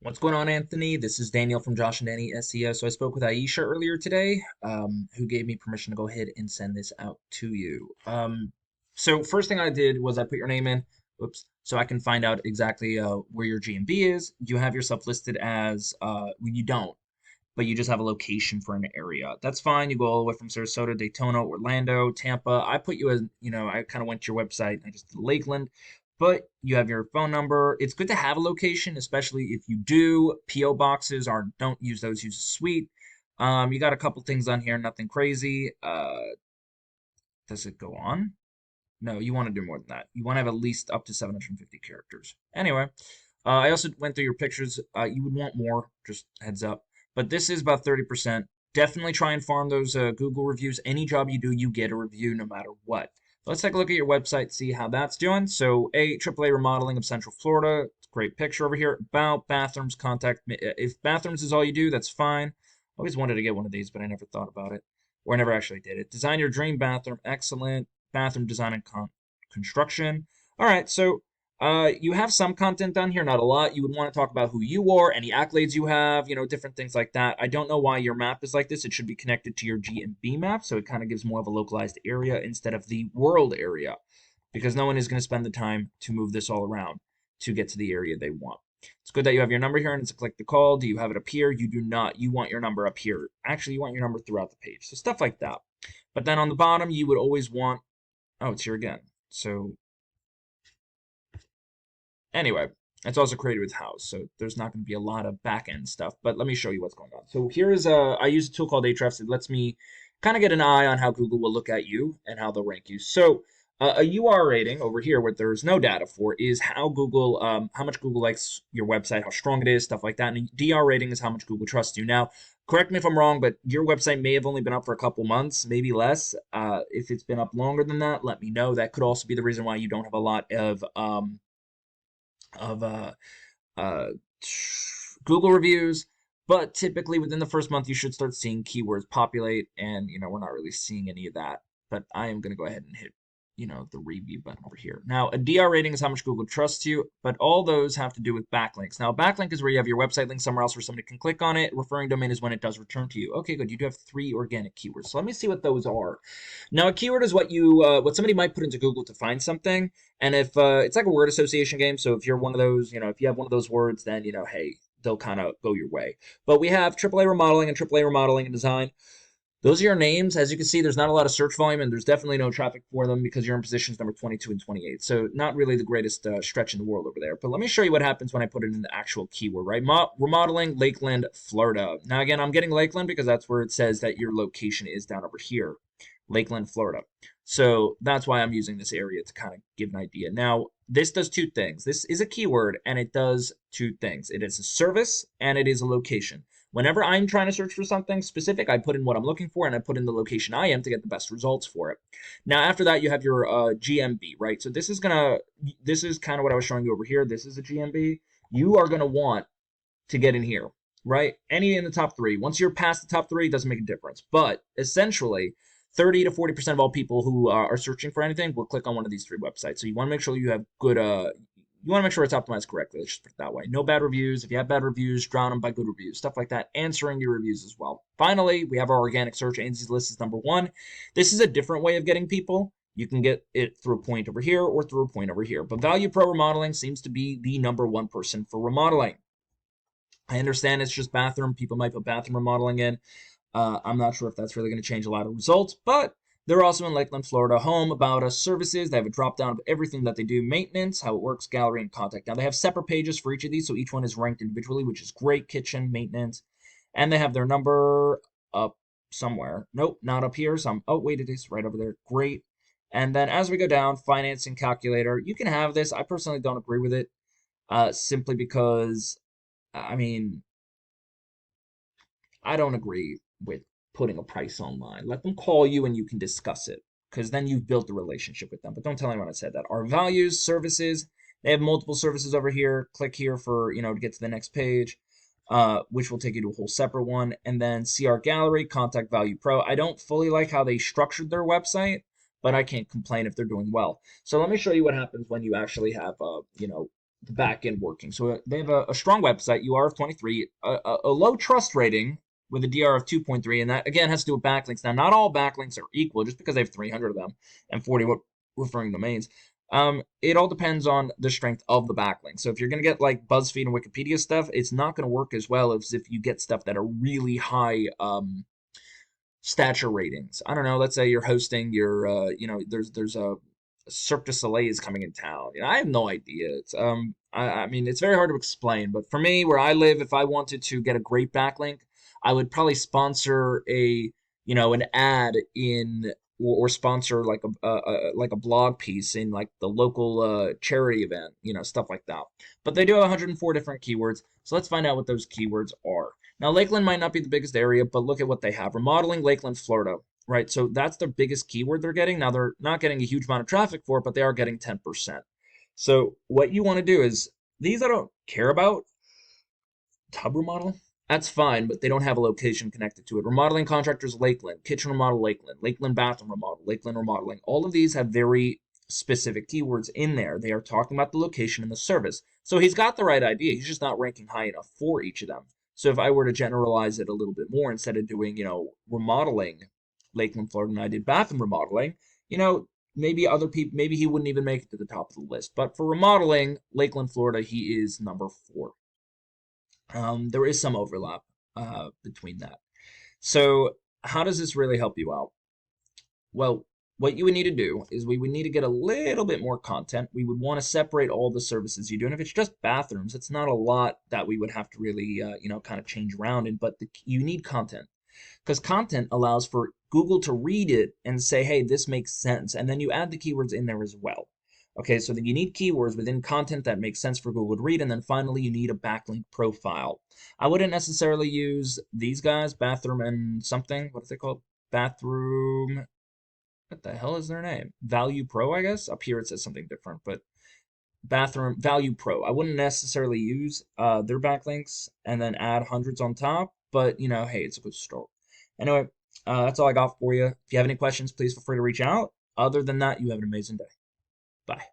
What's going on, Anthony? This is Daniel from Josh and Danny SEO. So I spoke with Aisha earlier today, who gave me permission to go ahead and send this out to you. So first thing I did was I put your name in, whoops, so I can find out exactly where your GMB is. You have yourself listed as, well, you don't, but you just have a location for an area. That's fine. You go all the way from Sarasota, Daytona, Orlando, Tampa. I put you as, I kind of went to your website. I just did Lakeland, but you have your phone number. It's good to have a location, especially if you do. PO boxes are don't use those. Use a suite. You got a couple things on here, nothing crazy. Does it go on? No, you want to do more than that. You want to have at least up to 750 characters. Anyway, I also went through your pictures. You would want more, just heads up. But this is about 30%. Definitely try and farm those Google reviews. Any job you do, you get a review no matter what. Let's take a look at your website, see how that's doing. So, AAA Remodeling of Central Florida. Great picture over here. About bathrooms, contact me. If bathrooms is all you do, that's fine. Always wanted to get one of these, but I never thought about it, or I never actually did it. Design your dream bathroom. Excellent. Bathroom design and construction. All right, so you have some content down here, not a lot. You would want to talk about who you are, any accolades you have, different things like that. I don't know why your map is like this. It should be connected to your GMB map, so it kind of gives more of a localized area instead of the world area, because no one is going to spend the time to move this all around to get to the area they want. It's good that you have your number here, and it's a click to call. Do you have it up here? You do not. You want your number up here. Actually, you want your number throughout the page, so stuff like that. But then on the bottom, you would always want, oh, it's here again. So anyway, it's also created with house, so there's not going to be a lot of back end stuff. But let me show you what's going on. So here is I use a tool called Ahrefs. It lets me kind of get an eye on how Google will look at you and how they'll rank you. So a UR rating over here, what there's no data for, is how Google, how much Google likes your website, how strong it is, stuff like that. And a DR rating is how much Google trusts you. Now, correct me if I'm wrong, but your website may have only been up for a couple months, maybe less. If it's been up longer than that, let me know. That could also be the reason why you don't have a lot of uh, Google reviews, but typically within the first month you should start seeing keywords populate, and we're not really seeing any of that. But I am going to go ahead and hit the review button over here. Now, a DR rating is how much Google trusts you, but all those have to do with backlinks. Now, a backlink is where you have your website link somewhere else where somebody can click on it. Referring domain is when it does return to you. Okay, good. You do have 3 organic keywords. So let me see what those are. Now, a keyword is what what somebody might put into Google to find something. And if it's like a word association game, so if you're one of those, if you have one of those words, then hey, they'll kind of go your way. But we have AAA remodeling and AAA remodeling and design. Those are your names. As you can see, there's not a lot of search volume, and there's definitely no traffic for them because you're in positions number 22 and 28. So not really the greatest stretch in the world over there. But let me show you what happens when I put it in the actual keyword, right? Remodeling, Lakeland, Florida. Now, again, I'm getting Lakeland because that's where it says that your location is down over here, Lakeland, Florida. So that's why I'm using this area to kind of give an idea. Now, this does 2 things. This is a keyword, and it does 2 things. It is a service, and it is a location. Whenever I'm trying to search for something specific, I put in what I'm looking for, and I put in the location I am to get the best results for it. Now, after that, you have your GMB, right? So this is kind of what I was showing you over here. This is a GMB. You are gonna want to get in here, right? Any in the top 3. Once you're past the top 3, it doesn't make a difference. But essentially, 30 to 40% of all people who are searching for anything will click on one of these 3 websites. So you want to make sure you have good you want to make sure it's optimized correctly. Let's just put it that way. No bad reviews. If you have bad reviews, drown them by good reviews. Stuff like that. Answering your reviews as well. Finally, we have our organic search. ANSY's list is number 1. This is a different way of getting people. You can get it through a point over here or through a point over here. But Value Pro Remodeling seems to be the number 1 person for remodeling. I understand it's just bathroom. People might put bathroom remodeling in. I'm not sure if that's really going to change a lot of results, but they're also in Lakeland, Florida. Home, about us, services. They have a drop down of everything that they do. Maintenance, how it works, gallery, and contact. Now, they have separate pages for each of these, so each one is ranked individually, which is great. Kitchen, maintenance. And they have their number up somewhere. Nope, not up here. Oh, wait, it is right over there. Great. And then as we go down, financing calculator. You can have this. I personally don't agree with it, simply because, I mean, I don't agree with putting a price online. Let them call you and you can discuss it, because then you've built a relationship with them. But don't tell anyone I said that. Our values, services, they have multiple services over here. Click here for, to get to the next page, which will take you to a whole separate one. And then CR Gallery, Contact Value Pro. I don't fully like how they structured their website, but I can't complain if they're doing well. So let me show you what happens when you actually have, the back end working. So they have a strong website, UR of 23, a low trust rating with a DR of 2.3, and that again has to do with backlinks. Now, not all backlinks are equal just because they have 300 of them and 40 referring domains. It all depends on the strength of the backlink. So if you're going to get like BuzzFeed and Wikipedia stuff, it's not going to work as well as if you get stuff that are really high stature ratings. I don't know. Let's say you're hosting your, there's a Cirque du Soleil is coming in town. I have no idea. It's I mean, it's very hard to explain. But for me, where I live, if I wanted to get a great backlink, I would probably sponsor an ad in or sponsor like a blog piece in like the local charity event, stuff like that. But they do have 104 different keywords, so let's find out what those keywords are. Now, Lakeland might not be the biggest area, but look at what they have. Remodeling Lakeland, Florida, right? So that's their biggest keyword they're getting. Now, they're not getting a huge amount of traffic for it, but they are getting 10%. So what you want to do is, these I don't care about. Tub remodel? That's fine, but they don't have a location connected to it. Remodeling contractors, Lakeland. Kitchen remodel, Lakeland. Lakeland bathroom remodel, Lakeland remodeling. All of these have very specific keywords in there. They are talking about the location and the service. So he's got the right idea. He's just not ranking high enough for each of them. So if I were to generalize it a little bit more, instead of doing, remodeling Lakeland, Florida, and I did bathroom remodeling, maybe other people, maybe he wouldn't even make it to the top of the list. But for remodeling Lakeland, Florida, he is number 4. There is some overlap between that. So how does this really help you out? Well, what you would need to do is we would need to get a little bit more content. We would want to separate all the services you do. And if it's just bathrooms, it's not a lot that we would have to really, kind of change around in. But you need content, because content allows for Google to read it and say, hey, this makes sense. And then you add the keywords in there as well. Okay, so then you need keywords within content that makes sense for Google to read. And then finally, you need a backlink profile. I wouldn't necessarily use these guys, bathroom and something. What is it called? Bathroom. What the hell is their name? Value Pro, I guess. Up here it says something different, but Bathroom Value Pro. I wouldn't necessarily use their backlinks and then add hundreds on top, but hey, it's a good start. Anyway, that's all I got for you. If you have any questions, please feel free to reach out. Other than that, you have an amazing day. Bye.